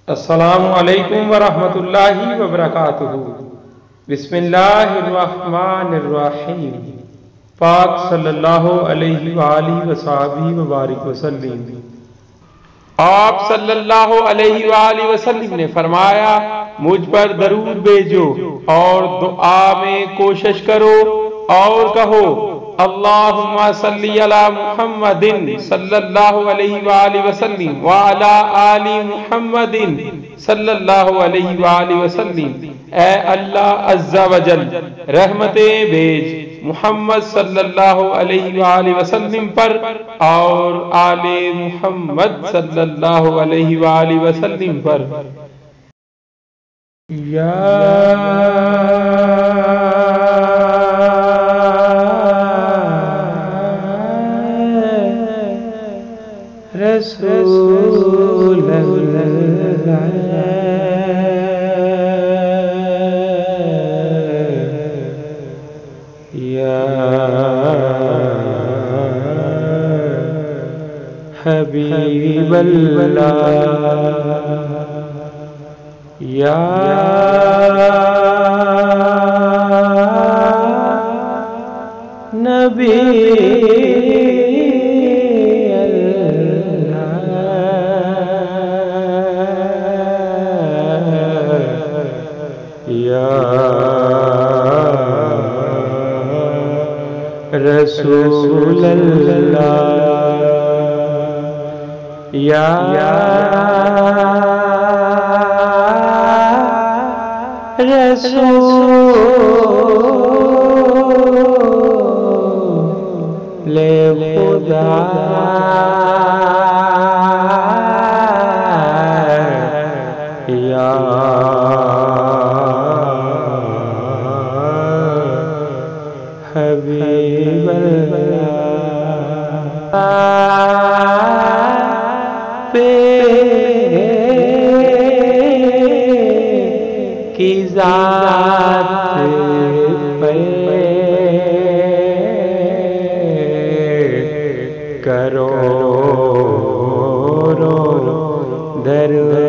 السلام علیکم ورحمۃ اللہ وبرکاتہ۔ بسم اللہ الرحمن الرحیم۔ پاک صلی اللہ علیہ وآلہ وصحبہ وبارک وسلم۔ آپ صلی اللہ علیہ وآلہ وسلم نے فرمایا، مجھ پر درود بھیجو اور دعا میں کوشش کرو اور کہو اللہم صلی علی محمد صلی اللہ علیہ وآلہ وسلم وعلی آل محمد صلی اللہ علیہ وآلہ وسلم۔ اے اللہ عز و جل، رحمتیں بھیج محمد صلی اللہ علیہ وآلہ وسلم پر اور آل محمد صلی اللہ علیہ وآلہ وسلم پر۔ رسول اللہ یا حبیب اللہ یا نبی رسول اللہ یا رسول خدا یا حبیب اللہ پہ کی ذات پہ کرو درود